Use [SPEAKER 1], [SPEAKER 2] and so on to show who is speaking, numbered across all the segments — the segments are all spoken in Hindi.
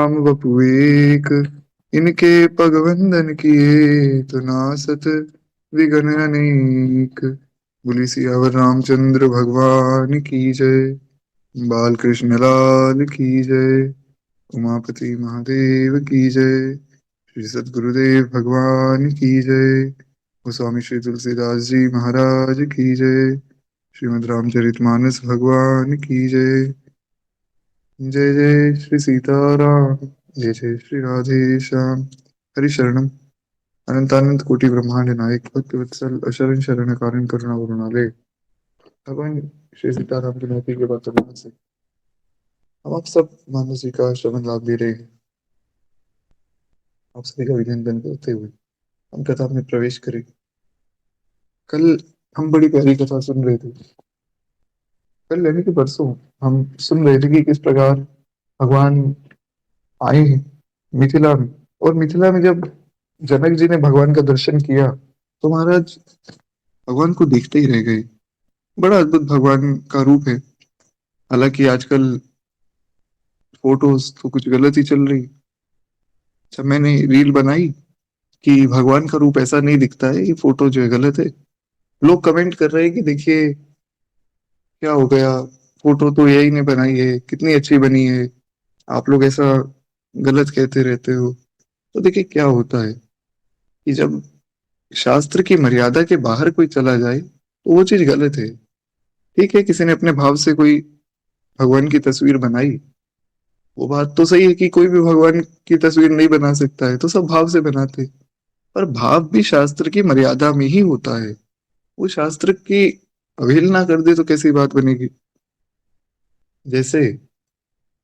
[SPEAKER 1] राम वपु एक, इनके पग बंधन किए, तो नासत विघ्न अनेक। बोली सियावर रामचंद्र भगवान की जय। बाल कृष्ण लाल की जय। उमापति महादेव की जय। श्री सद्गुरुदेव भगवान की जय। गोस्वामी श्री तुलसीदास जी महाराज की जय। श्रीमद् रामचरितमानस भगवान की जय। जय जय श्री सीताराम। जय जय श्री राधे श्याम। हरि शरणम। अनंतानंत कोटि ब्रह्मांड नायक भक्त वत्सल अशरण शरण कारण करुणा वरुणालय भगवान श्री सीताराम की नौकरी के वर्तमान से हम आप सब मानव जी का श्रवण लाभ ले रहे हैं। आप सभी का अभिनंदन करते हुए हम कथा में प्रवेश करें। कल हम बड़ी प्यारी कथा सुन रहे थे। कल यानी कि परसों हम सुन रहे थे कि किस प्रकार भगवान आए हैं मिथिला में। और मिथिला में जब जनक जी ने भगवान का दर्शन किया तो महाराज भगवान को देखते ही रह गए। बड़ा अद्भुत भगवान का रूप है। हालांकि आजकल फोटोज तो कुछ गलत ही चल रही। जब मैंने रील बनाई कि भगवान का रूप ऐसा नहीं दिखता है, ये फोटो जो है गलत है, लोग कमेंट कर रहे हैं कि देखिए क्या हो गया, फोटो तो यही ने बनाई है, कितनी अच्छी बनी है, आप लोग ऐसा गलत कहते रहते हो। तो देखिए क्या होता है कि जब शास्त्र की मर्यादा के बाहर कोई चला जाए तो वो चीज गलत है। ठीक है, किसी ने अपने भाव से कोई भगवान की तस्वीर बनाई, वो बात तो सही है कि कोई भी भगवान की तस्वीर नहीं बना सकता है, तो सब भाव से बनाते। पर भाव भी शास्त्र की मर्यादा में ही होता है। वो शास्त्र की अवहेलना कर दे तो कैसी बात बनेगी। जैसे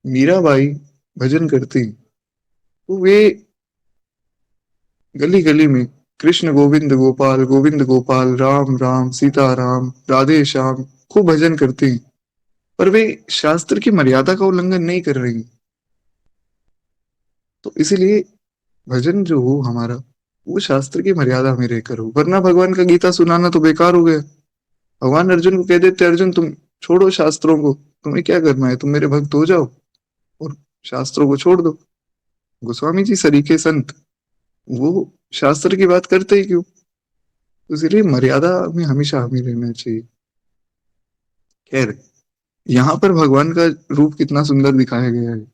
[SPEAKER 1] मीराबाई भजन करती तो वे गली गली में कृष्ण गोविंद गोपाल राम राम सीता राम राधे श्याम खूब भजन करती, पर वे शास्त्र की मर्यादा का उल्लंघन नहीं कर रही। तो इसीलिए भजन जो हो हमारा वो शास्त्र की मर्यादा में रहकर हो, वरना भगवान का गीता सुनाना तो बेकार हो गया। भगवान अर्जुन को कह देते, अर्जुन तुम छोड़ो शास्त्रों को, तुम्हें क्या करना है, तुम मेरे भक्त हो जाओ और शास्त्रों को छोड़ दो। गोस्वामी जी सरीखे संत वो शास्त्र की बात करते ही क्यों। तो इसलिए मर्यादा में हमेशा हमें रहना चाहिए। खैर, यहाँ पर भगवान का रूप कितना सुंदर दिखाया गया है,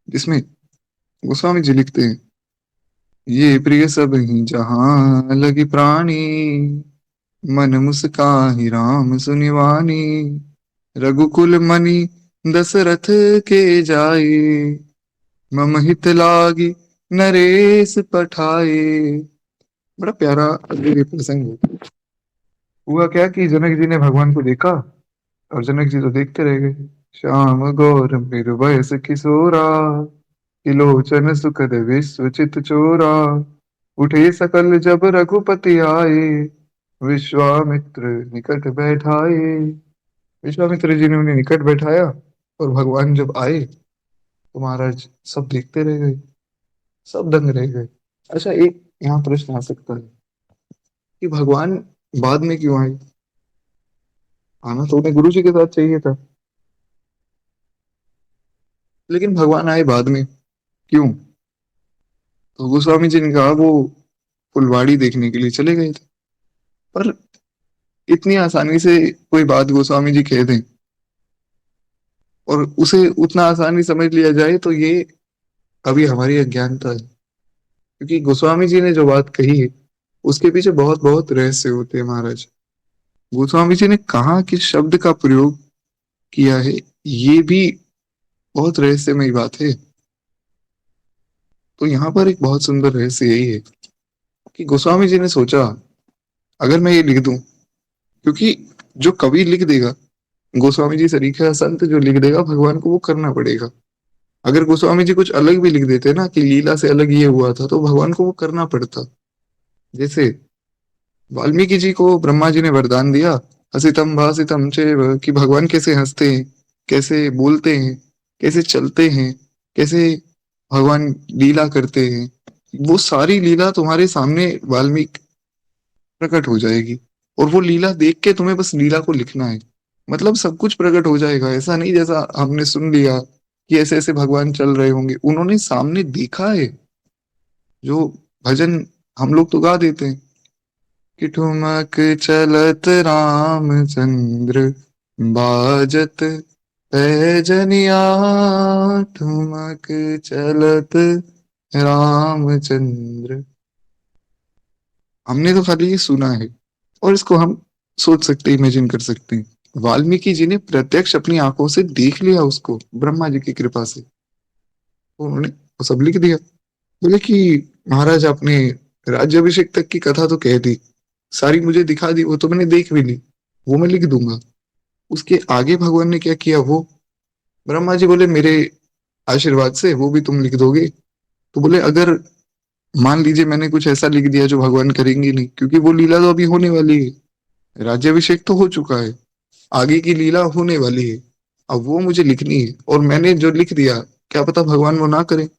[SPEAKER 1] जिसमें गोस्वामी जी लिखते हैं, ये प्रिय सब ही जहां लगी प्राणी, मन मुस्काहि राम सुनिवानी, रघुकुल मनि दशरथ के जाए, मम हित लागी नरेश पठाए। बड़ा प्यारा अद्भुत ये प्रसंग है। हुआ क्या कि जनक जी ने भगवान को देखा और जनक जी तो देखते रह गए। श्याम गौर बिरबयस किशोरा, किलोचन सुखद विश्वचित चोरा, उठे सकल जब रघुपति आए, विश्वामित्र निकट बैठाए। विश्वामित्र जी ने उन्हें निकट बैठाया और भगवान जब आए तो महाराज सब देखते रह गए, सब दंग रह गए। अच्छा, एक यहाँ प्रश्न आ सकता है कि भगवान बाद में क्यों आए। आना तो उन्हें गुरु जी के साथ चाहिए था, लेकिन भगवान आए बाद में क्यों। तो गोस्वामी जी ने कहा वो फुलवाड़ी देखने के लिए चले गए थे। पर इतनी आसानी से कोई बात गोस्वामी जी कह दें और उसे उतना आसानी समझ लिया जाए तो ये अभी हमारी अज्ञानता है। क्योंकि गोस्वामी जी ने जो बात कही है उसके पीछे बहुत बहुत रहस्य होते हैं महाराज। गोस्वामी जी ने कहाँ किस शब्द का प्रयोग किया है ये भी बहुत रहस्यमयी बात है। तो यहाँ पर एक बहुत सुंदर रहस्य यही है कि गोस्वामी जी ने सोचा अगर मैं ये लिख दूं, क्योंकि जो कवि लिख देगा, गोस्वामी जी सरीखा संत जो लिख देगा भगवान को वो करना पड़ेगा। अगर गोस्वामी जी कुछ अलग भी लिख देते ना कि लीला से अलग ये हुआ था, तो भगवान को वो करना पड़ता। जैसे वाल्मीकि जी को ब्रह्मा जी ने वरदान दिया, हसितम भासितम चैव, कि भगवान कैसे हंसते हैं, कैसे बोलते हैं, कैसे चलते हैं, कैसे भगवान लीला करते हैं, वो सारी लीला तुम्हारे सामने वाल्मीकि प्रकट हो जाएगी। और वो लीला देख के तुम्हें बस लीला को लिखना है, मतलब सब कुछ प्रकट हो जाएगा। ऐसा नहीं जैसा हमने सुन लिया कि ऐसे ऐसे भगवान चल रहे होंगे, उन्होंने सामने देखा है। जो भजन हम लोग तो गा देते हैं कि ठुमक चलत रामचंद्र बाजत पैजनिया, ठुमक चलत रामचंद्र। हमने तो खाली ये सुना है, और इसको हम सोच सकते, इमेजिन कर सकते हैं। वाल्मीकि जी ने प्रत्यक्ष अपनी आंखों से देख लिया उसको, ब्रह्मा जी की कृपा से। तो उन्होंने वो सब लिख दिया। बोले कि महाराज आपने राज्याभिषेक तक की कथा तो कह दी, सारी मुझे दिखा दी, वो तो मैंने देख भी ली, वो मैं लिख दूंगा। उसके आगे भगवान ने क्या किया वो। ब्रह्मा जी बोले मेरे आशीर्वाद से वो भी तुम लिख दोगे। तो बोले अगर मान लीजिए मैंने कुछ ऐसा लिख दिया जो भगवान करेंगे नहीं, क्योंकि वो लीला तो अभी होने वाली है, राज्याभिषेक तो हो चुका है, आगे की लीला होने वाली है। अब वो मुझे लिखनी है, और मैंने जो लिख दिया, क्या पता भगवान वो ना करे।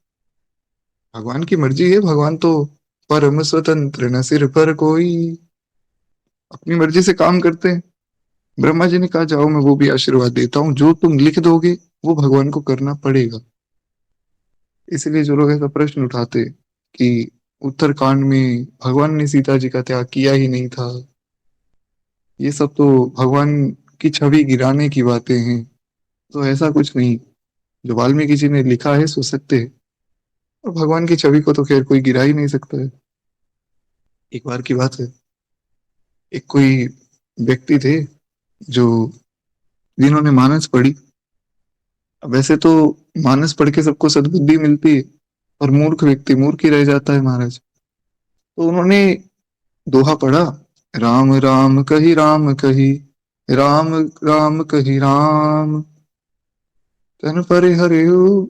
[SPEAKER 1] भगवान की मर्जी है, भगवान तो परम स्वतंत्र, न सिर पर कोई, अपनी मर्जी से काम करते हैं। ब्रह्मा जी ने कहा जाओ मैं वो भी आशीर्वाद देता हूँ, जो तुम लिख दोगे वो भगवान को करना पड़ेगा। इसलिए जो लोग ऐसा प्रश्न उठाते कि उत्तरकांड में भगवान ने सीता जी का त्याग किया ही नहीं था, ये सब तो भगवान की छवि गिराने की बातें हैं। तो ऐसा कुछ नहीं, जो वाल्मीकि जी ने लिखा है सो सत्य है, और भगवान की छवि को तो खैर कोई गिरा ही नहीं सकता है। एक बार की बात है, एक कोई व्यक्ति थे जो, जिन्होंने मानस पढ़ी। अब वैसे तो मानस पढ़ के सबको सद्बुद्धि मिलती है, और मूर्ख व्यक्ति मूर्ख ही रह जाता है महाराज। तो उन्होंने दोहा पढ़ा, राम राम कही राम कही, राम राम कही राम, तन पर हरियो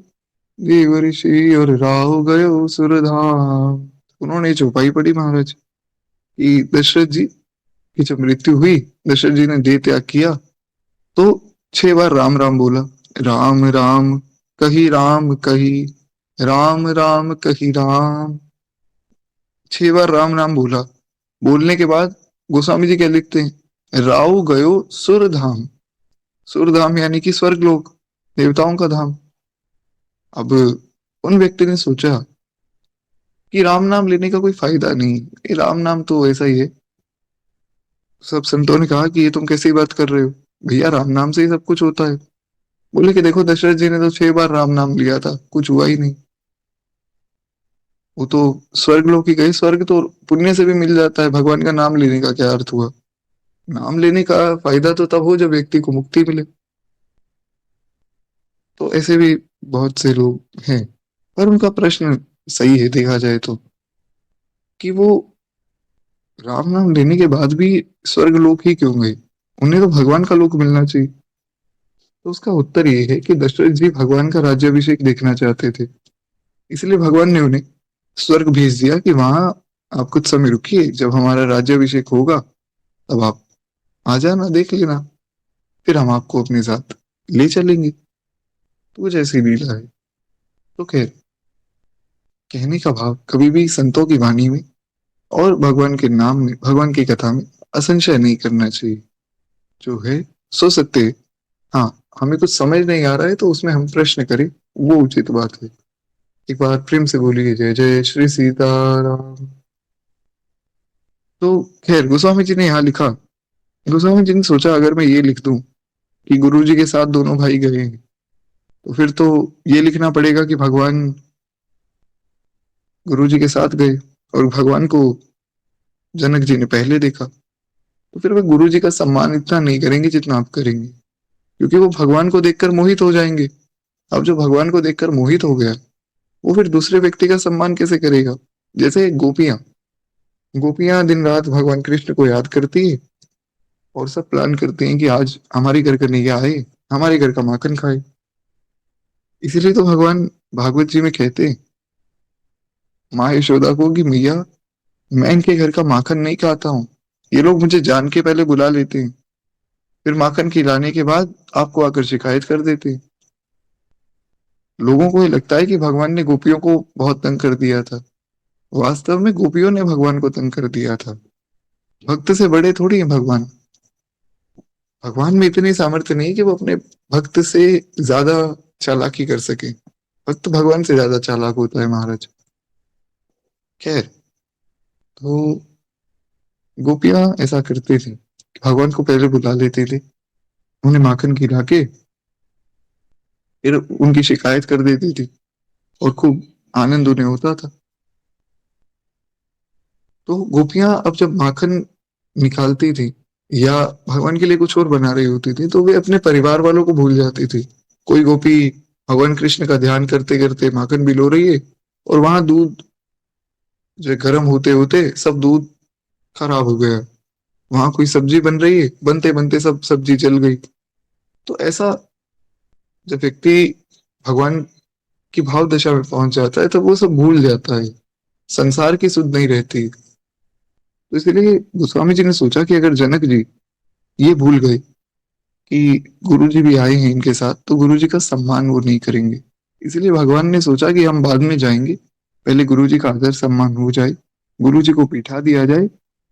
[SPEAKER 1] देव ऋषि और राहु गयो सुरधाम। उन्होंने चौपाई पढ़ी महाराज कि दशरथ जी की जब मृत्यु हुई, दशरथ जी ने देह त्याग किया, तो 6 बार राम राम बोला। राम राम राम कही, राम राम कही राम, 6 बार राम राम बोला। बोलने के बाद गोस्वामी जी क्या लिखते हैं, राव गयो सुरधाम। सुरधाम यानी कि स्वर्गलोक, देवताओं का धाम। अब उन व्यक्ति ने सोचा कि राम नाम लेने का कोई फायदा नहीं, ये राम नाम तो ऐसा ही है। सब संतों ने कहा कि ये तुम कैसी बात कर रहे हो, भैया राम नाम से ही सब कुछ होता है। बोले कि देखो दशरथ जी ने तो 6 बार राम नाम लिया था, कुछ हुआ ही नहीं। वो तो स्वर्ग लोक ही गए, स्वर्ग तो पुण्य से भी मिल जाता है, भगवान का नाम लेने का क्या अर्थ हुआ। नाम लेने का फायदा तो तब हो जब व्यक्ति को मुक्ति मिले। तो ऐसे भी बहुत से लोग हैं, पर उनका प्रश्न सही है देखा जाए तो, कि वो राम नाम लेने के बाद भी स्वर्ग लोक ही क्यों गए, उन्हें तो भगवान का लोक मिलना चाहिए। तो उसका उत्तर ये है कि दशरथ जी भगवान का राज्याभिषेक देखना चाहते थे, इसलिए भगवान ने उन्हें स्वर्ग भेज दिया कि वहां आप कुछ समय रुकिए, जब हमारा राज्याभिषेक होगा तब आप आ जाना, देख लेना, फिर हम आपको अपने साथ ले चलेंगे। तो कुछ ऐसी लीला है। तो खैर, कहने का भाव, कभी भी संतों की वाणी में और भगवान के नाम में, भगवान की कथा में असंशय नहीं करना चाहिए। जो है सो सत्य है। हाँ, हमें कुछ समझ नहीं आ रहा है तो उसमें हम प्रश्न करें, वो उचित बात है। एक बार प्रेम से बोलिए जय जय श्री सीताराम। तो खैर गोस्वामी जी ने यहाँ लिखा, गोस्वामी जी ने सोचा अगर मैं ये लिख दूं कि गुरु जी के साथ दोनों भाई गए हैं, तो फिर तो ये लिखना पड़ेगा कि भगवान गुरु जी के साथ गए, और भगवान को जनक जी ने पहले देखा। तो फिर वे गुरु जी का सम्मान इतना नहीं करेंगे जितना आप करेंगे, क्योंकि वो भगवान को देखकर मोहित हो जाएंगे। अब जो भगवान को देखकर मोहित हो गया, वो फिर दूसरे व्यक्ति का सम्मान कैसे करेगा। जैसे गोपियां, गोपियां दिन रात भगवान कृष्ण को याद करती है, और सब प्लान करते हैं कि आज हमारे घर कन्हैया आए, हमारे घर का माखन खाए। इसीलिए तो भगवान भागवत जी में कहते हैं माँ यशोदा को कि मैया, मैं इनके घर का माखन नहीं खाता हूँ, ये लोग मुझे जान के पहले बुला लेते हैं, फिर माखन खिलाने के बाद आपको आकर शिकायत कर देते हैं। लोगों को ये लगता है कि भगवान ने गोपियों को बहुत तंग कर दिया था, वास्तव में गोपियों ने भगवान को तंग कर दिया था। भक्त से बड़े थोड़ी हैं भगवान। भगवान में इतनी सामर्थ्य नहीं कि वो अपने भक्त से ज्यादा चालाकी कर सके। भक्त भगवान से ज्यादा चालाक होता है महाराज। खैर, तो गोपियां ऐसा करती थी, भगवान को पहले बुला लेते थे, उन्हें माखन खिला के फिर उनकी शिकायत कर देती थी, और खूब आनंद उन्हें होता था। तो गोपियां अब जब माखन निकालती थी या भगवान के लिए कुछ और बना रही होती थी, तो वे अपने परिवार वालों को भूल जाती थी। कोई गोपी भगवान कृष्ण का ध्यान करते करते माखन भिगो रही है, और वहां दूध जो गर्म होते होते सब दूध खराब हो गया। वहां कोई सब्जी बन रही है, बनते बनते सब सब्जी जल गई। तो ऐसा जब व्यक्ति भगवान की भाव दशा में पहुंच जाता है, तो वो सब भूल जाता है, संसार की सुध नहीं रहती। तो इसलिए गोस्वामी जी ने सोचा कि अगर जनक जी ये भूल गए कि गुरु जी भी आए हैं इनके साथ, तो गुरु जी का सम्मान वो नहीं करेंगे। इसलिए भगवान ने सोचा कि हम बाद में जाएंगे, पहले गुरु जी का आदर सम्मान हो जाए, गुरु जी को बिठा दिया जाए,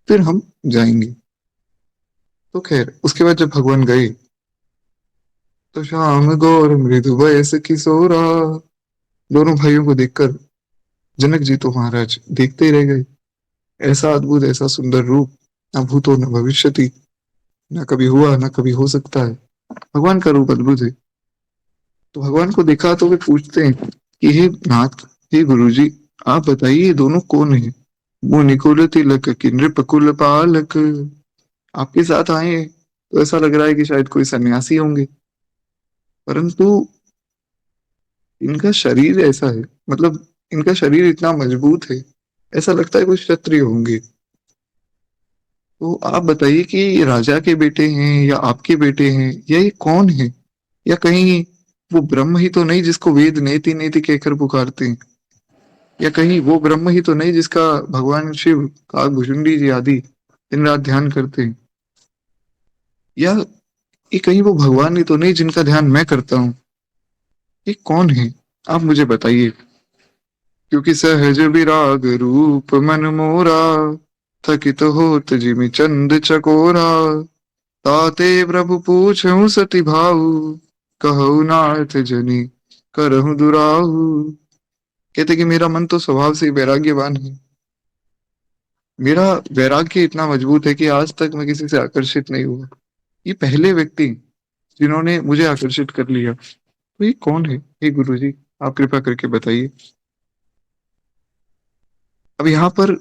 [SPEAKER 1] फिर हम जाएंगे। तो खैर, उसके बाद जब भगवान गए, तो श्याम गौर मृदु वयस किशोरा, दोनों भाइयों को देखकर जनक जी तो महाराज देखते ही रह गए। ऐसा अद्भुत, ऐसा सुंदर रूप, न भूतो न भविष्यति, न कभी हुआ न कभी हो सकता है। भगवान का रूप अद्भुत है। तो भगवान को देखा तो वे पूछते हैं कि हे नाथ, हे गुरु जी, आप बताइए ये दोनों कौन है? मुनिकुल तिलक की नृपकुल पालक। आपके साथ आए हैं, तो ऐसा लग रहा है कि शायद कोई सन्यासी होंगे, परंतु इनका शरीर ऐसा है, मतलब इनका शरीर इतना मजबूत है, ऐसा लगता है कोई क्षत्रिय होंगे। तो आप बताइए कि ये राजा के बेटे हैं या आपके बेटे हैं, या ये कौन है? या कहीं वो ब्रह्म ही तो नहीं जिसको वेद नेति नेति कहकर पुकारते हैं? या कहीं वो ब्रह्म ही तो नहीं जिसका भगवान शिव, काकभुजुंडी जी आदि दिन रात ध्यान करते हैं? या ये कहीं वो भगवान ही तो नहीं जिनका ध्यान मैं करता हूँ? ये कौन है? आप मुझे बताइए। क्योंकि सहज विराग रूप मन मोरा, थकित होत जिमि चंद चकोरा, ताते प्रभु पूछऊं सति भाऊ, कहऊ नाथ जनी करहु दुराहु। कहते कि मेरा मन तो स्वभाव से ही वैराग्यवान है, मेरा वैराग्य इतना मजबूत है कि आज तक मैं किसी से आकर्षित नहीं हुआ। ये पहले व्यक्ति जिन्होंने मुझे आकर्षित कर लिया, तो ये कौन है? हे गुरु जी, आप कृपा करके बताइए। अब यहाँ पर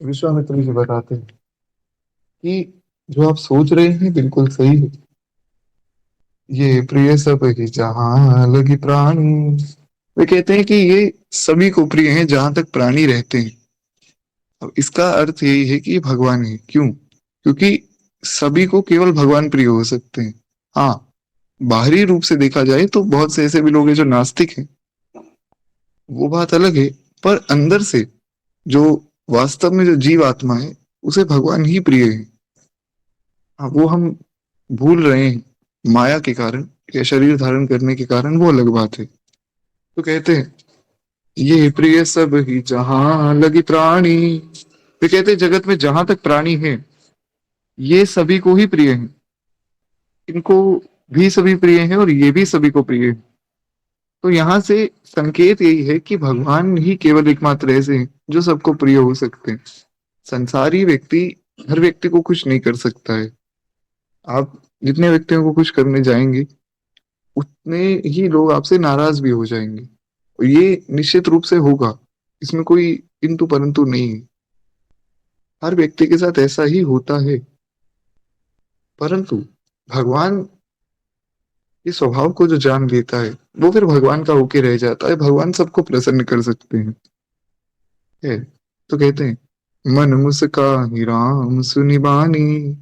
[SPEAKER 1] विश्वामित्र जी बताते हैं कि जो आप सोच रहे हैं बिल्कुल सही है। ये प्रिय सब ही जहां लगी प्राणी, वे कहते हैं कि ये सभी को प्रिय हैं जहां तक प्राणी रहते हैं। अब इसका अर्थ यही है कि ये भगवान है। क्यों? क्योंकि सभी को केवल भगवान प्रिय हो सकते हैं। हाँ, बाहरी रूप से देखा जाए तो बहुत से ऐसे भी लोग हैं जो नास्तिक हैं, वो बात अलग है। पर अंदर से जो वास्तव में जो जीव आत्मा है, उसे भगवान ही प्रिय है। हाँ, वो हम भूल रहे हैं माया के कारण या शरीर धारण करने के कारण, वो अलग बात है। तो कहते हैं ये प्रिय सब ही जहां लगी प्राणी, वे कहते हैं जगत में जहां तक प्राणी है, ये सभी को ही प्रिय है। इनको भी सभी प्रिय है और ये भी सभी को प्रिय है। तो यहाँ से संकेत यही है कि भगवान ही केवल एकमात्र ऐसे हैं जो सबको प्रिय हो सकते हैं। संसारी व्यक्ति हर व्यक्ति को खुश नहीं कर सकता है। आप जितने व्यक्तियों को खुश करने जाएंगे, उतने ही लोग आपसे नाराज भी हो जाएंगे, और ये निश्चित रूप से होगा, इसमें कोई किंतु परंतु नहीं है। हर व्यक्ति के साथ ऐसा ही होता है। परंतु भगवान इस स्वभाव को जो जान लेता है, वो फिर भगवान का होके रह जाता है। भगवान सबको प्रसन्न कर सकते हैं। है। तो कहते हैं मन मुस्काहि राम सुनि बानी।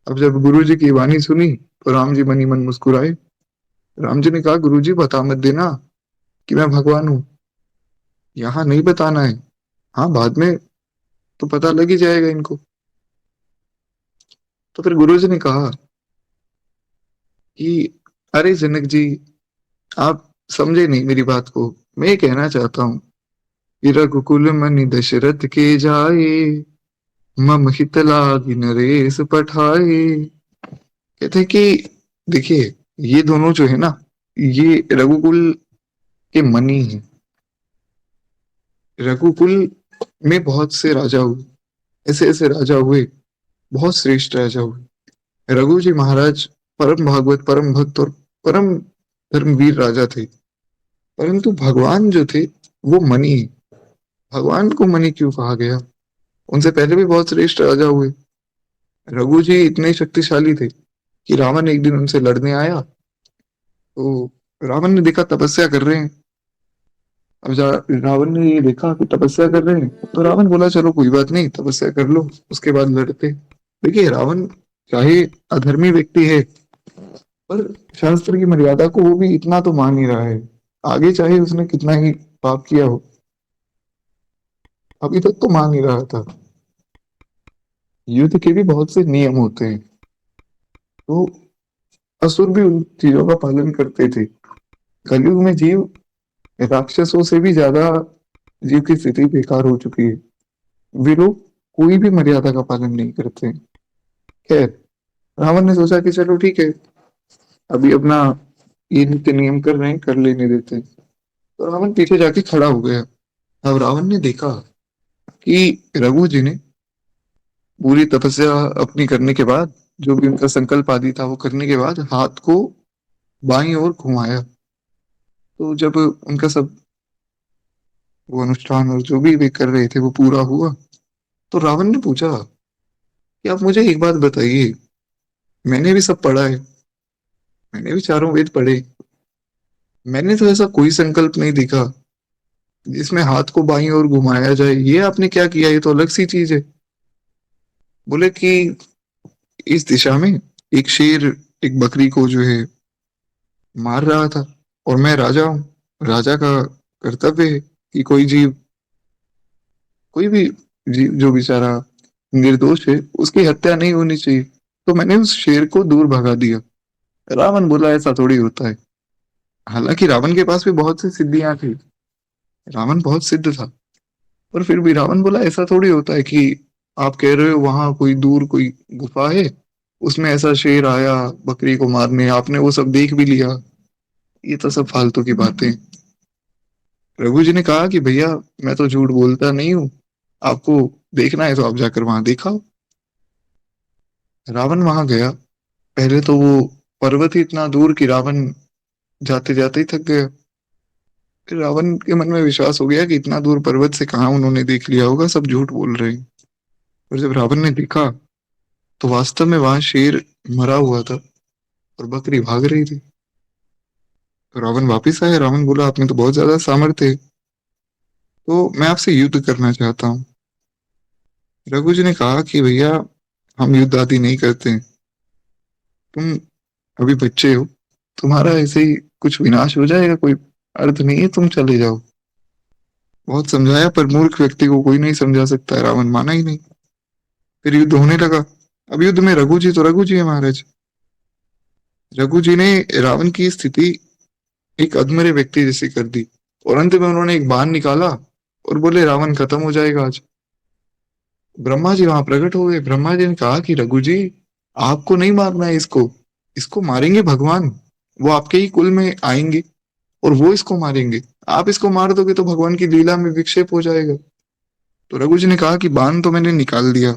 [SPEAKER 1] अब जब गुरु जी की वाणी सुनी, तो राम जी मनी मन मुस्कुराए। राम जी ने कहा, गुरु जी बता मत देना कि मैं भगवान हूँ, यहाँ नहीं बताना है। हाँ, बाद में तो पता लग ही जाएगा इनको। तो फिर गुरु जी ने कहा कि अरे जनक जी, आप समझे नहीं मेरी बात को। मैं ये कहना चाहता हूँ कि रघुकुल मनि दशरथ के जाए, मम हित लागी नरेश पठाए। कहते हैं कि देखिए, ये दोनों जो है ना, ये रघुकुल के मणि हैं। रघुकुल में बहुत से राजा हुए, ऐसे ऐसे राजा हुए, बहुत श्रेष्ठ राजा हुए। रघु जी महाराज परम भागवत, परम भक्त और परम धर्मवीर राजा थे। परंतु भगवान जो थे वो मणि। भगवान को मणि क्यों कहा गया? उनसे पहले भी बहुत श्रेष्ठ राजा हुए। रघु जी इतने शक्तिशाली थे कि रावण एक दिन उनसे लड़ने आया, तो रावण ने देखा तपस्या कर रहे हैं। अब रावण ने ये देखा कि तपस्या कर रहे हैं, तो रावण बोला चलो कोई बात नहीं, तपस्या कर लो, उसके बाद लड़ते। देखिए रावण चाहे अधर्मी व्यक्ति है, पर शास्त्र की मर्यादा को वो भी इतना तो मान ही रहा है। आगे चाहे उसने कितना ही पाप किया हो, अभी तक तो मान ही रहा था। युद्ध के भी बहुत से नियम होते हैं, तो असुर भी उन चीजों का पालन करते थे। कलयुग में जीव राक्षसों से भी ज्यादा, जीव की स्थिति बेकार हो चुकी है। वे लोग कोई भी मर्यादा का पालन नहीं करते। खैर, रावण ने सोचा कि चलो ठीक है, अभी अपना ये नित्य नियम कर रहे हैं, कर लेने देते हैं। तो रावण पीछे जाके खड़ा हो गया। अब रावण ने देखा कि रघु जी ने पूरी तपस्या अपनी करने के बाद, जो भी उनका संकल्प आदि था वो करने के बाद, हाथ को बाईं ओर घुमाया। तो जब उनका सब वो अनुष्ठान और जो भी वे कर रहे थे वो पूरा हुआ, तो रावण ने पूछा कि आप मुझे एक बात बताइए, मैंने भी सब पढ़ा है, मैंने भी चारों वेद पढ़े, मैंने तो ऐसा कोई संकल्प नहीं देखा जिसमें हाथ को बाईं ओर घुमाया जाए। ये आपने क्या किया, ये तो अलग सी चीज है। बोले कि इस दिशा में एक शेर एक बकरी को जो है मार रहा था, और मैं राजा हूँ, राजा का कर्तव्य है कि कोई जीव, कोई भी जीव जो बेचारा निर्दोष है उसकी हत्या नहीं होनी चाहिए। तो मैंने उस शेर को दूर भगा दिया। रावण बोला ऐसा थोड़ी होता है। हालांकि रावण के पास भी बहुत सी सिद्धियां थी, रावण बहुत सिद्ध था, पर फिर भी रावण बोला ऐसा थोड़ी होता है कि आप कह रहे हो वहां कोई दूर कोई गुफा है, उसमें ऐसा शेर आया बकरी को मारने, आपने वो सब देख भी लिया, ये तो सब फालतू की बातें। रघु जी ने कहा कि भैया मैं तो झूठ बोलता नहीं हूँ, आपको देखना है तो आप जाकर वहां देखा। रावण वहां गया। पहले तो वो पर्वत ही इतना दूर कि रावण जाते जाते ही थक गया। फिर रावण के मन में विश्वास हो गया कि इतना दूर पर्वत से कहाँ उन्होंने देख लिया होगा, सब झूठ बोल रहे हैं। और जब रावण ने देखा तो वास्तव में वहां शेर मरा हुआ था और बकरी भाग रही थी। तो रावण वापिस आया। रावण बोला आप में तो बहुत ज्यादा सामर्थ्य है, तो मैं आपसे युद्ध करना चाहता हूँ। रघु जी ने कहा कि भैया हम युद्ध आदि नहीं करते हैं, तुम अभी बच्चे हो, तुम्हारा ऐसे ही कुछ विनाश हो जाएगा, कोई अर्थ नहीं है, तुम चले जाओ। बहुत समझाया पर मूर्ख व्यक्ति को कोई नहीं समझा सकता है, रावण माना ही नहीं। फिर युद्ध होने लगा। अब युद्ध में रघु जी तो रघु जी है महाराज। रघु जी ने रावण की स्थिति एक अधमरे व्यक्ति जैसी कर दी, और अंत में उन्होंने एक बाण निकाला और बोले रावण खत्म हो जाएगा आज। ब्रह्मा जी वहां प्रकट हो गए। ब्रह्मा जी ने कहा कि रघु जी आपको नहीं मारना है इसको, इसको मारेंगे भगवान, वो आपके ही कुल में आएंगे और वो इसको मारेंगे। आप इसको मार दोगे तो भगवान की लीला में विक्षेप हो जाएगा। तो रघु जी ने कहा कि बाण तो मैंने निकाल दिया,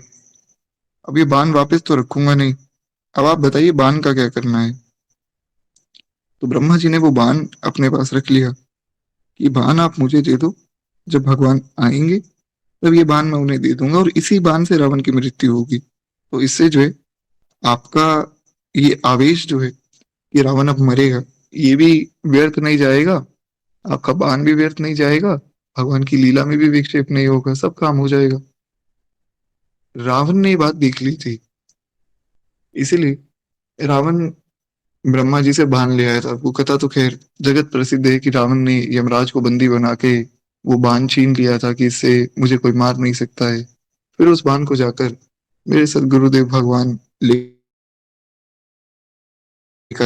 [SPEAKER 1] अब ये बाण वापस तो रखूंगा नहीं, अब आप बताइए बाण का क्या करना है। तो ब्रह्मा जी ने वो बाण अपने पास रख लिया कि बाण आप मुझे दे दो, जब भगवान आएंगे तब ये बाण मैं उन्हें दे दूंगा और इसी बाण से रावण की मृत्यु होगी। तो इससे जो है आपका ये आवेश जो है कि रावण अब मरेगा, ये भी व्यर्थ नहीं जाएगा, आपका बाण भी व्यर्थ नहीं जाएगा, भगवान की लीला में भी विक्षेप नहीं होगा, सब काम हो जाएगा। रावण ने ये बात देख ली थी, इसीलिए रावण ब्रह्मा जी से बाण ले आया था। वो कथा तो खैर जगत प्रसिद्ध है कि रावण ने यमराज को बंदी बना के वो बाण छीन लिया था कि इससे मुझे कोई मार नहीं सकता है। फिर उस बाण को जाकर मेरे सदगुरुदेव भगवान लेकर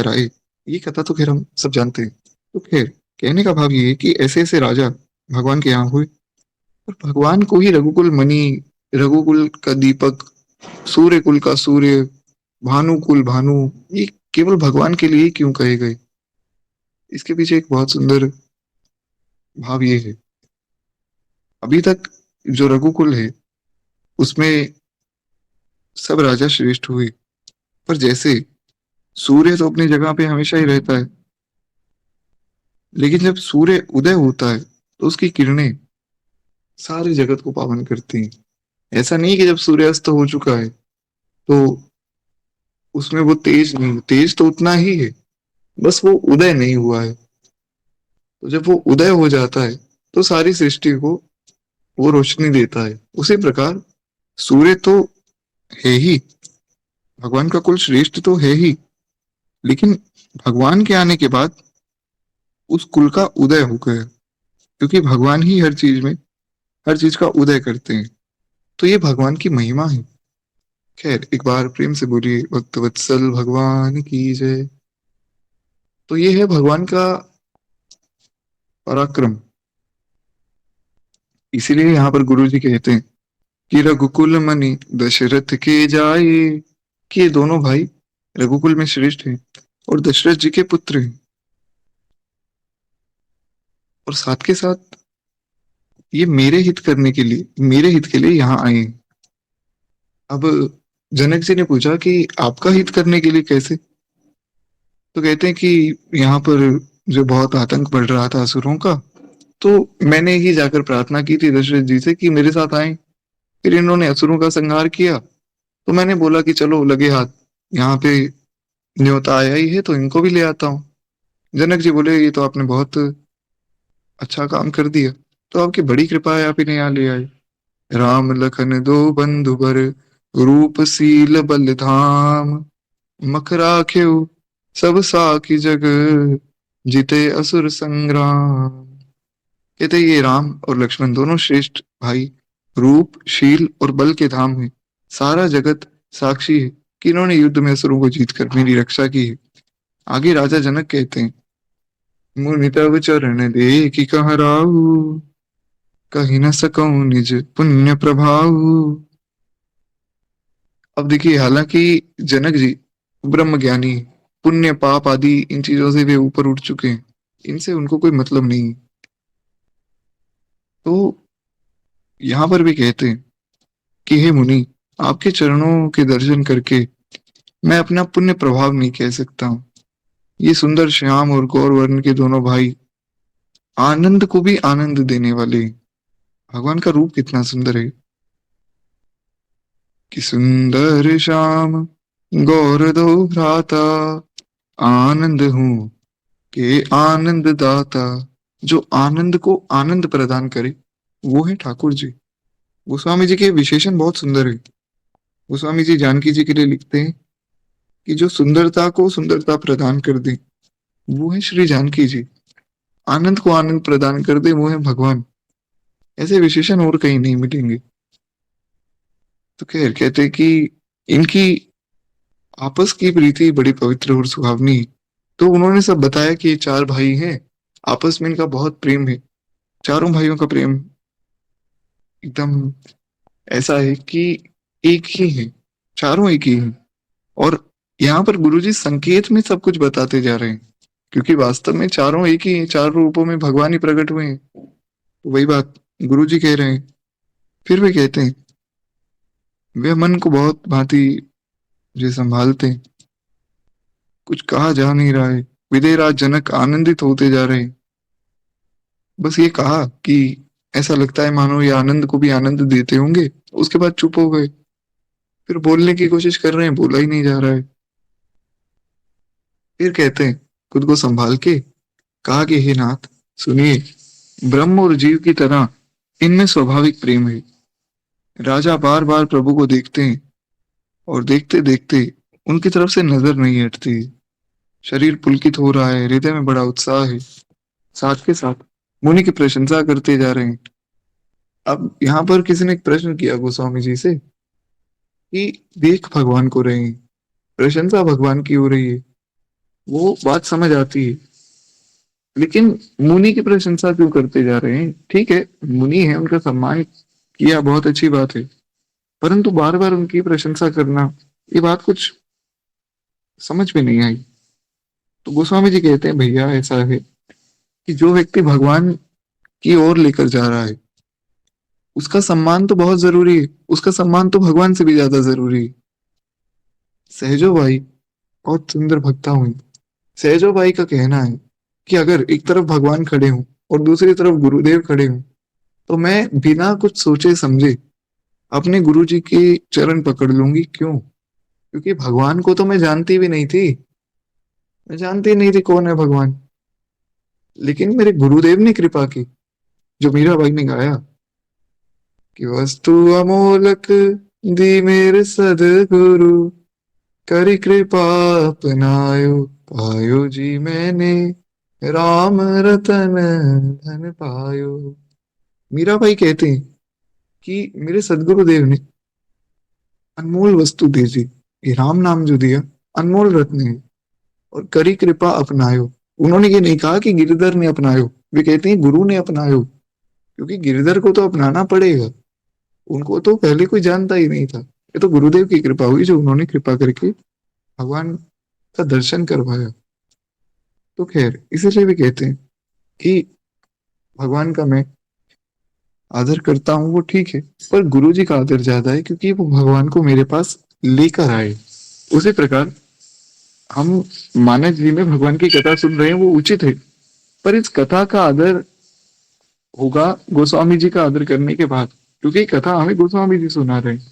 [SPEAKER 1] आए। ये कथा तो खैर हम सब जानते हैं। तो खैर कहने का भाव ये है कि ऐसे ऐसे राजा भगवान के यहाँ हुए, और भगवान को ही रघुकुल मणि, रघुकुल का दीपक, सूर्य कुल का सूर्य, भानुकुल भानु, ये केवल भगवान के लिए ही क्यों कहे गए? इसके पीछे एक बहुत सुंदर भाव ये है, अभी तक जो रघुकुल है उसमें सब राजा श्रेष्ठ हुए, पर जैसे सूर्य तो अपनी जगह पे हमेशा ही रहता है, लेकिन जब सूर्य उदय होता है तो उसकी किरणें सारे जगत को पावन करती हैं। ऐसा नहीं कि जब सूर्यास्त हो चुका है तो उसमें वो तेज नहीं, तेज तो उतना ही है, बस वो उदय नहीं हुआ है। तो जब वो उदय हो जाता है तो सारी सृष्टि को वो रोशनी देता है। उसी प्रकार सूर्य तो है ही, भगवान का कुल श्रेष्ठ तो है ही, लेकिन भगवान के आने के बाद उस कुल का उदय हो गया, क्योंकि भगवान ही हर चीज में हर चीज का उदय करते हैं। तो ये भगवान की महिमा है। खैर, एक बार प्रेम से बोलिए भक्त वत्सल भगवान की जय। तो ये है भगवान का पराक्रम। इसीलिए यहाँ पर गुरु जी कहते हैं कि रघुकुल मनि दशरथ के जाए, कि ये दोनों भाई रघुकुल में श्रेष्ठ हैं और दशरथ जी के पुत्र हैं, और साथ के साथ ये मेरे हित करने के लिए, मेरे हित के लिए यहाँ आए हैं। अब जनक जी ने पूछा कि आपका हित करने के लिए कैसे? तो कहते हैं कि यहाँ पर जो बहुत आतंक बढ़ रहा था असुरों का, तो मैंने ही जाकर प्रार्थना की थी दशरथ जी से कि मेरे साथ आए। फिर इन्होंने असुरों का संहार किया, तो मैंने बोला कि चलो लगे हाथ, यहाँ पे न्योता आया ही है तो इनको भी ले आता हूँ। जनक जी बोले ये तो आपने बहुत अच्छा काम कर दिया, तो आपकी बड़ी कृपा है, आप इन्हें यहाँ ले आए। राम लखन दो बंधु बर, रूप सील बल धाम, मख राख्यो सब साखी जग, जीते असुर संग्राम। कहते ये राम और लक्ष्मण दोनों श्रेष्ठ भाई, रूप शील और बल के धाम है। सारा जगत साक्षी है कि इन्होंने युद्ध में असुरों को जीतकर मेरी रक्षा की है। आगे राजा जनक कहते हैं, मुनि तब चरण देखि कहाँ राहु, कहीं न सकऊं निज पुण्य प्रभाव। अब देखिए, हालांकि जनक जी ब्रह्म ज्ञानी, पुण्य पाप आदि इन चीजों से वे ऊपर उठ चुके हैं, इनसे उनको कोई मतलब नहीं है। तो यहाँ पर भी कहते हैं कि हे मुनि, आपके चरणों के दर्शन करके मैं अपना पुण्य प्रभाव नहीं कह सकता हूँ। ये सुंदर श्याम और गौर वर्ण के दोनों भाई आनंद को भी आनंद देने वाले हैं। भगवान का रूप कितना सुंदर है, कि सुंदर श्याम गौर दो भ्राता, आनंद हूँ के आनंद दाता। जो आनंद को आनंद प्रदान करे वो है ठाकुर जी। गोस्वामी जी के विशेषण बहुत सुंदर है। गोस्वामी जी जानकी जी के लिए लिखते हैं कि जो सुंदरता को सुंदरता प्रदान कर दे वो है श्री जानकी जी, आनंद को आनंद प्रदान कर दे वो है भगवान। ऐसे विशेषण और कहीं नहीं मिलेंगे। तो खैर, कहते हैं कि इनकी आपस की प्रीति बड़ी पवित्र और सुहावनी है। तो उन्होंने सब बताया कि ये चार भाई हैं, आपस में इनका बहुत प्रेम है। चारों भाइयों का प्रेम एकदम ऐसा है कि एक ही है, चारों एक ही है। और यहाँ पर गुरुजी संकेत में सब कुछ बताते जा रहे हैं, क्योंकि वास्तव में चारों एक ही हैं, चार रूपों में भगवान ही प्रकट हुए हैं। तो वही बात गुरुजी कह रहे हैं। फिर वे कहते हैं, वे मन को बहुत भांति जो संभालते हैं, कुछ कहा जा नहीं रहा है। विदेहराज जनक आनंदित होते जा रहे हैं। बस ये कहा कि ऐसा लगता है मानो ये आनंद को भी आनंद देते होंगे, उसके बाद चुप हो गए। फिर बोलने की कोशिश कर रहे हैं, बोला ही नहीं जा रहा है। फिर कहते हैं खुद को संभाल के, कहा कि हे नाथ सुनिए, ब्रह्म और जीव की तरह इनमें स्वाभाविक प्रेम है। राजा बार बार प्रभु को देखते हैं और देखते देखते उनकी तरफ से नजर नहीं हटती। शरीर पुलकित हो रहा है, हृदय में बड़ा उत्साह है। साथ के साथ मुनि की प्रशंसा करते जा रहे हैं। अब यहाँ पर किसी ने एक प्रश्न किया गोस्वामी जी से कि देख भगवान को रहे हैं, प्रशंसा भगवान की हो रही है, वो बात समझ आती है, लेकिन मुनि की प्रशंसा क्यों करते जा रहे हैं? ठीक है, मुनि है, उनका सम्मान किया, बहुत अच्छी बात है, परंतु बार बार उनकी प्रशंसा करना, ये बात कुछ समझ में नहीं आई। तो गोस्वामी जी कहते हैं भैया ऐसा है कि जो व्यक्ति भगवान की ओर लेकर जा रहा है उसका सम्मान तो बहुत जरूरी है, उसका सम्मान तो भगवान से भी ज्यादा जरूरी है। सहजो भाई बहुत सुंदर भक्ता हुई। सहजो भाई का कहना है कि अगर एक तरफ भगवान खड़े हों और दूसरी तरफ गुरुदेव खड़े हों तो मैं बिना कुछ सोचे समझे अपने गुरु जी के चरण पकड़ लूंगी। क्यों? क्योंकि भगवान को तो मैं जानती भी नहीं थी, मैं जानती नहीं थी कौन है भगवान। लेकिन मेरे गुरुदेव ने कृपा की, जो मीराबाई ने गाया कि वस्तु अमोलक दी मेरे सदगुरु, करी कृपा अपनायो, पायो जी मैंने राम रतन धन पायो। मीराबाई कहते हैं कि मेरे सदगुरुदेव ने अनमोल वस्तु दे दी, ये राम नाम जो दिया अनमोल रत्न है। और करी कृपा अपनायो, उन्होंने ये नहीं कहा कि गिरधर ने अपनायो, वे कहते हैं गुरु ने अपनायो। क्योंकि गिरधर को तो अपनाना पड़ेगा, उनको तो पहले कोई जानता ही नहीं था। ये तो गुरुदेव की कृपा हुई जो उन्होंने कृपा करके भगवान का दर्शन करवाया। तो खैर इसीलिए भी कहते हैं कि भगवान का मैं आदर करता हूँ वो ठीक है, पर गुरु जी का आदर ज्यादा है क्योंकि वो भगवान को मेरे पास लेकर आए। उसी प्रकार हम मानस जी में भगवान की कथा सुन रहे हैं वो उचित है, पर इस कथा का आदर होगा गोस्वामी जी का आदर करने के बाद, क्योंकि कथा हमें गोस्वामी जी सुना रहे हैं।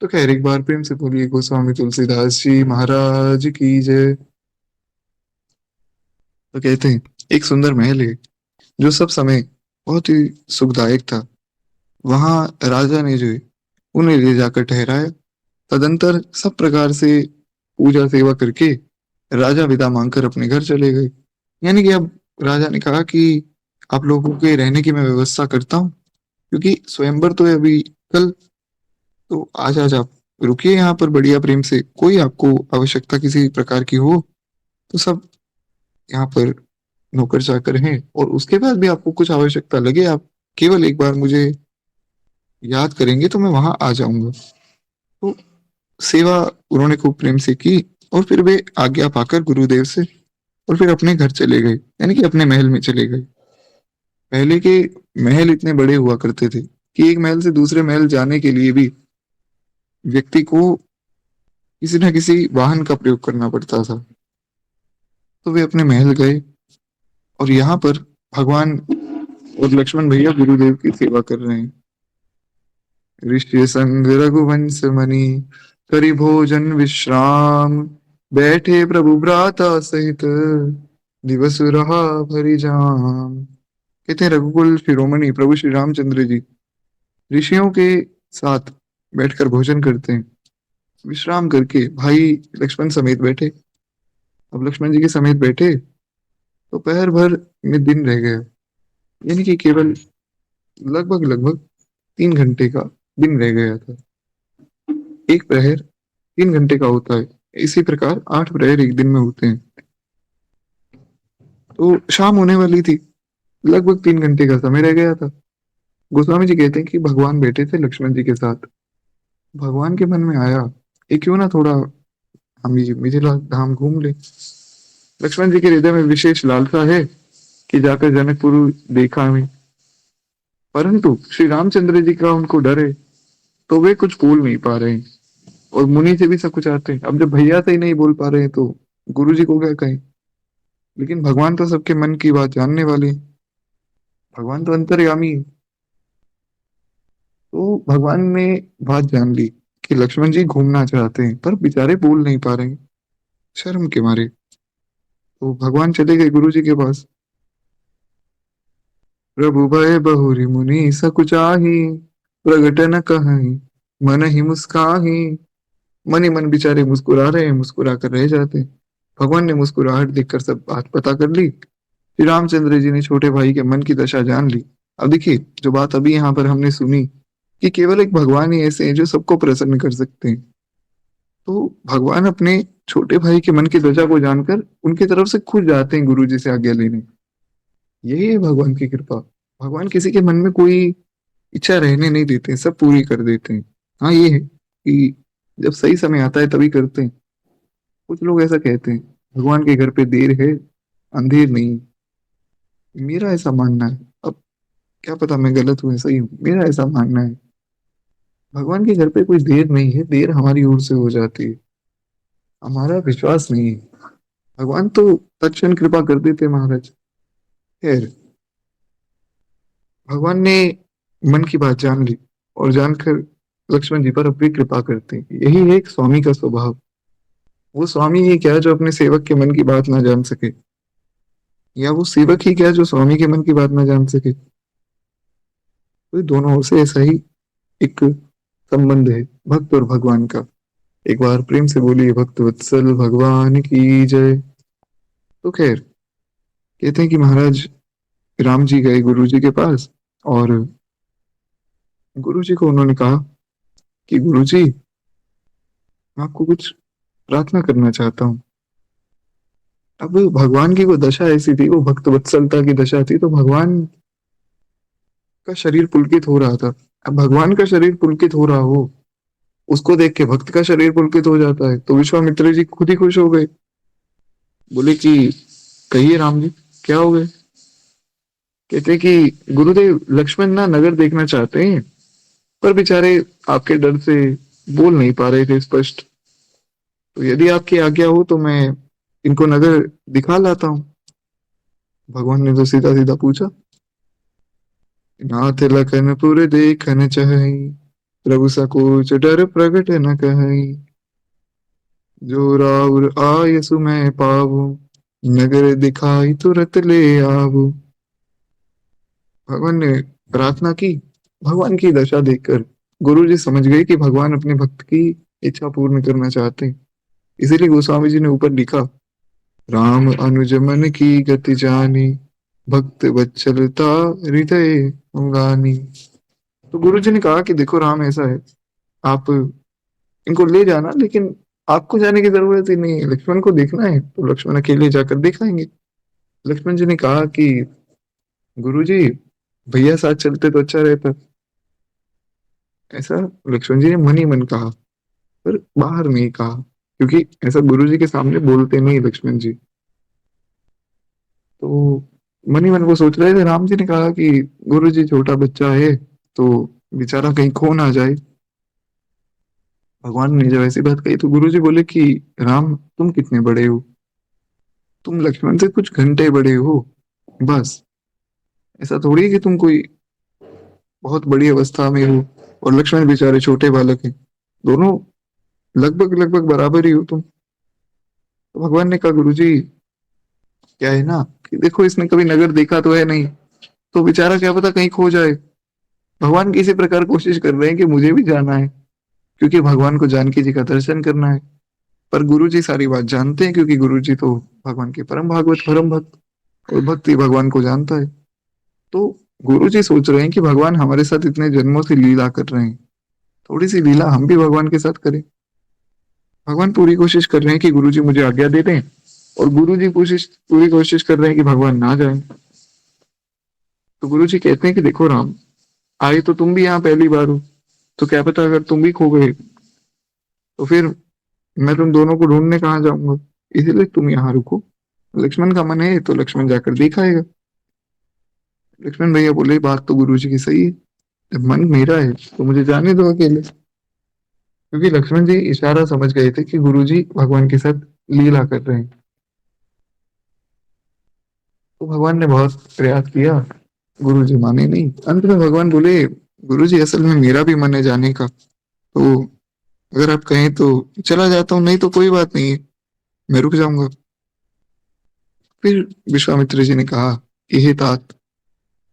[SPEAKER 1] तो खैर एक बार प्रेम से बोलिए गोस्वामी तुलसीदास जी महाराज की जय। तो कहते हैं एक सुंदर महल है जो सब समय बहुत ही सुखदायक था। वहां राजा ने जो है उन्हें ले जाकर ठहराया। तदंतर सब प्रकार से पूजा सेवा करके राजा विदा मांगकर अपने घर चले गए। यानी कि अब राजा ने कहा कि आप लोगों के रहने की मैं व्यवस्था करता हूँ, क्योंकि स्वयंवर तो है अभी कल, तो आज आज आप रुकिए यहाँ पर बढ़िया प्रेम से। कोई आपको आवश्यकता किसी प्रकार की हो तो सब यहाँ पर नौकर चाकर हैं, और उसके बाद भी आपको कुछ आवश्यकता लगे आप केवल एक बार मुझे याद करेंगे तो मैं वहां आ जाऊंगा। तो सेवा उन्होंने खूब प्रेम से की, और फिर वे आज्ञा पाकर गुरुदेव से और फिर अपने घर चले गए, यानी कि अपने महल में चले गए। पहले के महल इतने बड़े हुआ करते थे कि एक महल से दूसरे महल जाने के लिए भी व्यक्ति को किसी न किसी वाहन का प्रयोग करना पड़ता था। तो वे अपने महल गए, और यहाँ पर भगवान और लक्ष्मण भैया गुरुदेव की सेवा कर रहे हैं। ऋषि संग रघुवंश मणि, करि भोजन विश्राम, बैठे प्रभु भ्राता सहित, दिवस रहा भरि जाम। कहते हैं रघुकुल शिरोमणि प्रभु श्री रामचंद्र जी ऋषियों के साथ बैठकर भोजन करते हैं, विश्राम करके भाई लक्ष्मण समेत बैठे। अब लक्ष्मण जी के समेत बैठे तो पहर भर में दिन रह गया, यानी कि केवल लगभग लगभग 3 घंटे का दिन रह गया था। एक प्रहर 3 घंटे का होता है, इसी प्रकार 8 प्रहर एक दिन में होते हैं। तो शाम होने वाली थी, लगभग 3 घंटे का समय रह गया था। गोस्वामी जी कहते हैं कि भगवान बैठे थे लक्ष्मण जी के साथ। भगवान के मन में आया ये क्यों ना थोड़ा हम ये मिथिला धाम घूम ले। लक्ष्मण जी के हृदय में विशेष लालसा है कि जाकर जनकपुर देखा हमें, परंतु श्री रामचंद्र जी का उनको डर है, तो वे कुछ बोल नहीं पा रहे हैं। और मुनि से भी सब कुछ आते हैं, अब जब भैया से ही नहीं बोल पा रहे हैं तो गुरु जी को क्या कहें। लेकिन भगवान तो सबके मन की बात जानने वाले हैं, भगवान तो अंतर्यामी है। तो भगवान ने बात जान ली कि लक्ष्मण जी घूमना चाहते हैं पर बेचारे बोल नहीं पा रहे हैं शर्म के मारे। तो भगवान चले गए गुरु जी के पास। प्रभु भय बहुरी मुनि सकुचाही, प्रगट न कहीं मन ही मुस्काही। मन ही मन बेचारे मुस्कुरा रहे हैं, मुस्कुरा कर रह जाते हैं। भगवान ने मुस्कुराहट देखकर सब बात पता कर ली। श्री रामचंद्र जी ने छोटे भाई के मन की दशा जान ली। अब देखिए जो बात अभी यहाँ पर हमने सुनी कि केवल एक भगवान ही ऐसे हैं जो सबको प्रसन्न कर सकते हैं। तो भगवान अपने छोटे भाई के मन की दशा को जानकर उनकी तरफ से खुद जाते हैं गुरु जी से आज्ञा लेने। यही है भगवान की कृपा। भगवान किसी के मन में कोई इच्छा रहने नहीं देते, सब पूरी कर देते हैं। हाँ ये है कि जब सही समय आता है तभी करते हैं। कुछ लोग ऐसा कहते हैं भगवान के घर पे देर है, अंधेर नहीं। मेरा ऐसा मानना है। अब क्या पता मैं गलत हूँ, सही हूँ, मेरा ऐसा मानना है। भगवान के घर पे कोई देर नहीं है, देर हमारी ओर से हो जाती है, हमारा विश्वास नहीं है। भगवान तो तत्क्षण कृपा कर देते महाराज। खैर, भगवान ने मन की बात जान ली और जानकर लक्ष्मण जी पर अपनी कृपा करते हैं। यही है एक स्वामी का स्वभाव। वो स्वामी ही क्या जो अपने सेवक के मन की बात ना जान सके, या वो सेवक ही क्या जो स्वामी के मन की बात ना जान सके। तो दोनों ओर से ऐसा ही एक संबंध है भक्त और भगवान का। एक बार प्रेम से बोलिए भक्त वत्सल भगवान की जय। तो खैर, कहते हैं कि महाराज राम जी गए गुरु जी के पास, और गुरु जी को उन्होंने कहा कि गुरु जी, मैं आपको कुछ प्रार्थना करना चाहता हूँ। अब भगवान की वो दशा ऐसी थी, वो भक्त वत्सलता की दशा थी, तो भगवान का शरीर पुलकित हो रहा था। अब भगवान का शरीर पुलकित हो रहा हो, उसको देख के भक्त का शरीर पुलकित हो जाता है, तो विश्वामित्र जी खुद ही खुश हो गए। बोले कि कहिए राम जी, क्या हो गए। कहते कि गुरुदेव, लक्ष्मण ना नगर देखना चाहते हैं, पर बेचारे आपके डर से बोल नहीं पा रहे थे स्पष्ट। तो यदि आपकी आज्ञा हो तो मैं इनको नगर दिखा लाता हूँ। भगवान ने तो सीधा सीधा पूछा, नाथ लखनपुर देखन चहई, प्रभु सकोच डर प्रगट न कहई, जो राउर आय सुमय पावो, नगर दिखाई तुरत ले आवो। भगवान ने प्रार्थना की। भगवान की दशा देखकर गुरु जी समझ गए कि भगवान अपने भक्त की इच्छा पूर्ण करना चाहते हैं। इसीलिए गोस्वामी जी ने ऊपर लिखा, राम अनुज मन की गति जानी, भक्त वत्सलता हृदय अंगानी। तो गुरु जी ने कहा कि देखो राम ऐसा है, आप इनको ले जाना, लेकिन आपको जाने की जरूरत ही नहीं है, लक्ष्मण को देखना है तो लक्ष्मण अकेले जाकर दिखाएंगे। लक्ष्मण जी ने कहा कि गुरु जी, भैया साथ चलते तो अच्छा रहता। ऐसा लक्ष्मण जी ने मन ही मन कहा, पर बाहर नहीं कहा, क्योंकि ऐसा गुरु जी के सामने बोलते नहीं लक्ष्मण जी। तो मन ही मन वो सोच रहे थे। राम जी ने कहा कि गुरु जी, छोटा बच्चा है तो बेचारा कहीं खो ना जाए। भगवान ने जब ऐसी बात कही तो गुरु जी बोले कि राम, तुम कितने बड़े हो, तुम लक्ष्मण से कुछ घंटे बड़े हो, बस। ऐसा थोड़ी है कि तुम कोई बहुत बड़ी अवस्था में हो और लक्ष्मण बेचारे छोटे बालक हैं। दोनों लगभग लगभग बराबर ही हो तुम। तो भगवान ने कहा, गुरु जी, क्या है ना कि देखो, इसने कभी नगर देखा तो है नहीं, तो बेचारा क्या पता कहीं खो जाए। भगवान किसी प्रकार कोशिश कर रहे हैं कि मुझे भी जाना है, क्योंकि भगवान को जानकी जी का दर्शन करना है। पर गुरु जी सारी बात जानते हैं, क्योंकि गुरु जी तो भगवान के परम भागवत परम भक्त, और भक्ति भगवान को जानता है। तो गुरु जी सोच रहे हैं कि भगवान हमारे साथ इतने जन्मों से लीला कर रहे हैं, थोड़ी सी लीला हम भी भगवान के साथ करें। भगवान पूरी कोशिश कर रहे हैं कि गुरु जी मुझे आज्ञा दे दें, और गुरु जी पूरी कोशिश कर रहे हैं कि भगवान ना जाए। तो गुरु जी कहते हैं कि देखो राम, आए तो तुम भी यहाँ पहली बार हो, तो क्या पता अगर तुम भी खो गए तो फिर मैं तुम दोनों को ढूंढने कहाँ जाऊंगा। इसीलिए तुम यहाँ रुको, लक्ष्मण का मन है तो लक्ष्मण जाकर दिखाएगा। लक्ष्मण भैया बोले, बात तो गुरु जी की सही है, जब मन मेरा है तो मुझे जाने दो अकेले। क्योंकि लक्ष्मण जी इशारा समझ गए थे कि गुरु जी भगवान के साथ लीला कर रहे हैं। तो भगवान ने बहुत प्रयास किया, गुरु जी माने नहीं। अंत में भगवान बोले, गुरु जी, असल में मेरा भी मन है जाने का, तो अगर आप कहें तो चला जाता हूँ, नहीं तो कोई बात नहीं है, मैं रुक जाऊंगा। फिर विश्वामित्र जी ने कहा कि हे तात,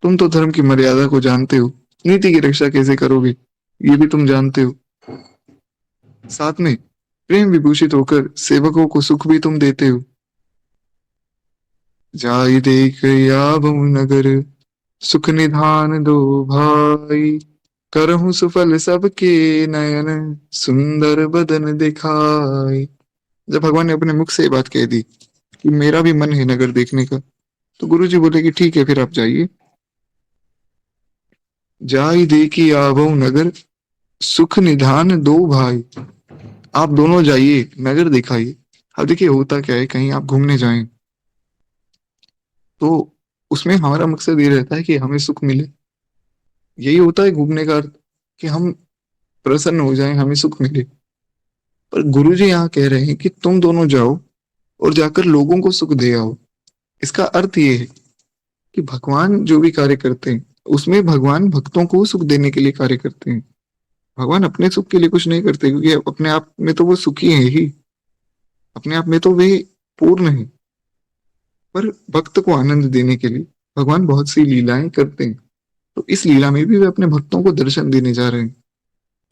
[SPEAKER 1] तुम तो धर्म की मर्यादा को जानते हो, नीति की रक्षा कैसे करोगे, ये भी तुम जानते हो। साथ में प्रेम विभूषित होकर सेवकों को सुख भी तुम देते हो। जाई देख आबहु नगर, सुख निधान दो भाई, करहु सुफल सबके नयन, सुंदर बदन दिखाई। जब भगवान ने अपने मुख से ये बात कह दी कि मेरा भी मन है नगर देखने का, तो गुरु जी बोले कि ठीक है, फिर आप जाइए। जाई देखी आबहु नगर, सुख निधान दो भाई। आप दोनों जाइए, नगर दिखाइए। अब देखिए होता क्या है, कहीं आप घूमने जाएं तो उसमें हमारा मकसद ये रहता है कि हमें सुख मिले। यही होता है घूमने का अर्थ, कि हम प्रसन्न हो जाएं, हमें सुख मिले। पर गुरुजी यहाँ कह रहे हैं कि तुम दोनों जाओ और जाकर लोगों को सुख दे आओ। इसका अर्थ ये है कि भगवान जो भी कार्य करते हैं उसमें भगवान भक्तों को सुख देने के लिए कार्य करते हैं। भगवान अपने सुख के लिए कुछ नहीं करते, क्योंकि अपने आप में तो वो सुखी है ही, अपने आप में तो वे पूर्ण है। पर भक्त को आनंद देने के लिए भगवान बहुत सी लीलाएं करते हैं। तो इस लीला में भी वे अपने भक्तों को दर्शन देने जा रहे हैं।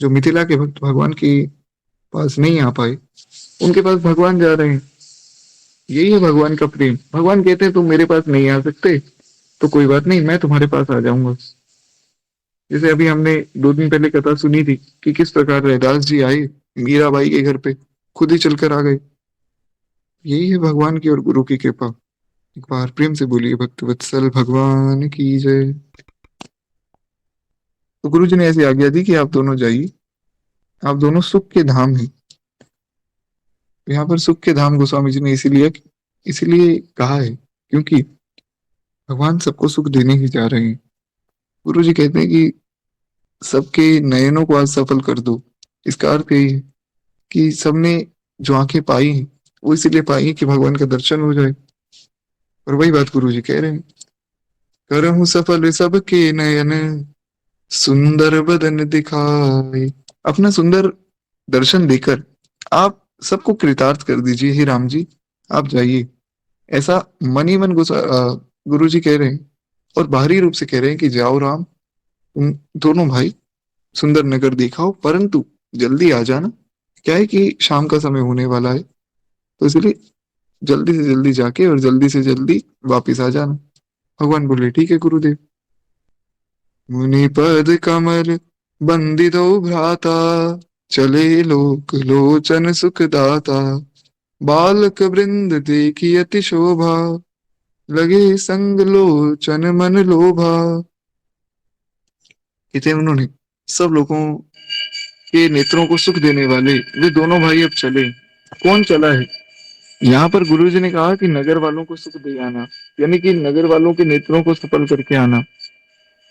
[SPEAKER 1] जो मिथिला के भक्त भगवान के पास नहीं आ पाए, उनके पास भगवान जा रहे हैं। यही है भगवान का प्रेम। भगवान कहते हैं तुम मेरे पास नहीं आ सकते, तो कोई बात नहीं, मैं तुम्हारे पास आ जाऊंगा। जैसे अभी हमने 2 दिन पहले कथा सुनी थी कि किस प्रकार रैदास जी आए मीराबाई के घर पे, खुद ही चलकर आ गए। यही है भगवान की और गुरु की कृपा। एक बार प्रेम से बोलिए भक्त वत्सल भगवान की जय। तो गुरु जी ने ऐसी आज्ञा दी कि आप दोनों जाइए, आप दोनों सुख के धाम हैं। यहाँ पर सुख के धाम गोस्वामी जी ने इसीलिए कहा है क्योंकि भगवान सबको सुख देने ही जा रहे हैं। गुरु जी कहते हैं कि सबके नयनों को आज सफल कर दो। इसका अर्थ यही है कि सबने जो आंखें पाई हैं वो इसीलिए पाई हैं कि भगवान का दर्शन हो जाए। और वही बात गुरु जी कह रहे हैं, करहूं सफल सबके नयन, सुंदर बदन दिखाए। अपना सुंदर दर्शन देकर आप सबको कृतार्थ कर दीजिए हे राम जी, आप जाइए। ऐसा मन ही मन गुरु जी कह रहे हैं। और बाहरी रूप से कह रहे हैं कि जाओ राम, तुम दोनों भाई सुंदर नगर दिखाओ, परंतु जल्दी आ जाना। क्या है कि शाम का समय होने वाला है, तो इसलिए जल्दी से जल्दी जाके और जल्दी से जल्दी वापिस आ जाना। भगवान बोले ठीक है गुरुदेव। मुनि पद कमल बंदिदो भ्राता, चले लोक लोचन सुखदाता। बालक वृंद देखी अति शोभा, लगे संग लोचन मन लोभा। कहते हैं उन्होंने सब लोगों के नेत्रों को सुख देने वाले वे दोनों भाई अब चले। कौन चला है? यहाँ पर गुरुजी ने कहा कि नगर वालों को सुख दे आना, यानी कि नगर वालों के नेत्रों को सफल करके आना।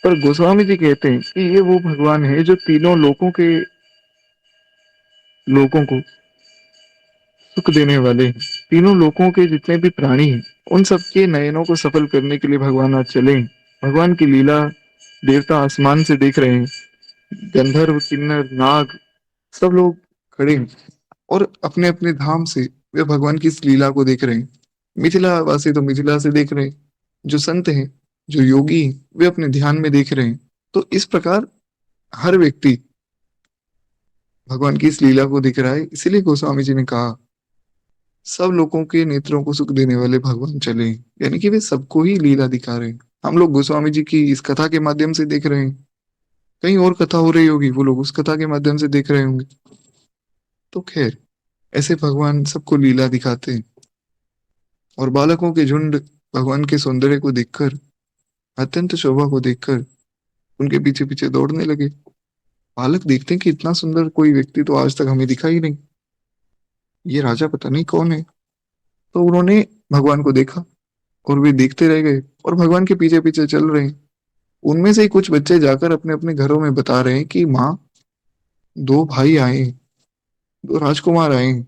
[SPEAKER 1] पर गोस्वामी जी कहते हैं कि ये वो भगवान है जो तीनों लोगों को सुख देने वाले हैं। तीनों लोगों के जितने भी प्राणी हैं उन सबके नयनों को सफल करने के लिए भगवान आज चले हैं। भगवान की लीला देवता आसमान से देख रहे हैं, गंधर्व किन्नर नाग सब लोग खड़े हैं और अपने अपने धाम से वे भगवान की इस लीला को देख रहे हैं। मिथिला वासी तो मिथिला से देख रहे हैं, जो संत हैं, जो योगी हैं, वे अपने ध्यान में देख रहे हैं। तो इस प्रकार हर व्यक्ति भगवान की इस लीला को दिख रहा है। इसीलिए गोस्वामी जी ने कहा सब लोगों के नेत्रों को सुख देने वाले भगवान चले हैं। यानी कि वे सबको ही लीला दिखा रहे हैं। हम लोग गोस्वामी जी की इस कथा के माध्यम से देख रहे हैं, कहीं और कथा हो रही होगी, वो लोग उस कथा के माध्यम से देख रहे होंगे। तो खैर, ऐसे भगवान सबको लीला दिखाते हैं। और बालकों के झुंड भगवान के सौंदर्य को देखकर, अत्यंत शोभा को देखकर उनके पीछे पीछे दौड़ने लगे। बालक देखते हैं कि इतना सुंदर कोई व्यक्ति तो आज तक हमें दिखा ही नहीं, ये राजा पता नहीं कौन है। तो उन्होंने भगवान को देखा और वे देखते रह गए और भगवान के पीछे पीछे चल रहे हैं। उनमें से ही कुछ बच्चे जाकर अपने अपने घरों में बता रहे हैं कि माँ, 2 भाई आए हैं, 2 राजकुमार आए हैं।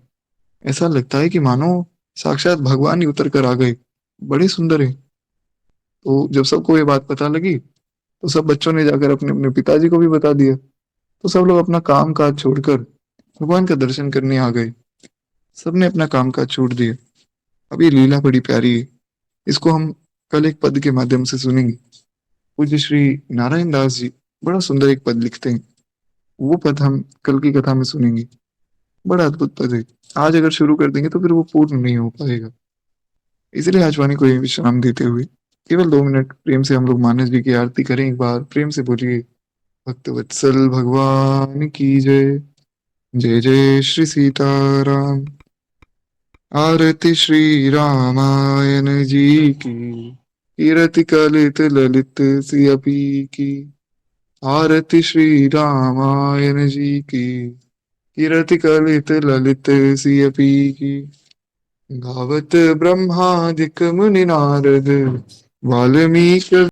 [SPEAKER 1] ऐसा लगता है कि मानो साक्षात भगवान ही उतर कर आ गए, बड़े सुंदर है। तो जब सबको ये बात पता लगी तो सब बच्चों ने जाकर अपने अपने पिताजी को भी बता दिया। तो सब लोग अपना काम काज छोड़कर भगवान का दर्शन करने आ गए। सबने अपना काम काज छोड़ दिया। अब ये लीला बड़ी प्यारी है, इसको हम कल एक पद के माध्यम से सुनेंगे। पूज्य श्री नारायण दास जी बड़ा सुंदर एक पद लिखते हैं, वो पद हम कल की कथा में सुनेंगे। बड़ा अद्भुत पद है। आज अगर शुरू कर देंगे तो फिर वो पूर्ण नहीं हो पाएगा। इसलिए आज वाणी को ये विश्राम देते हुए केवल 2 मिनट प्रेम से हम लोग मानस जी की आरती करें। एक बार प्रेम से बोलिए भक्त वत्सल भगवान की जय। जय जय श्री सीताराम। आरती श्री रामायण जी की, कीरति कलित ललित सियपी की। आरती श्री रामायण जी की, कीरति कलित ललित सियपी की। गावत ब्रह्मादिक मुनि नारद वाल्मीकि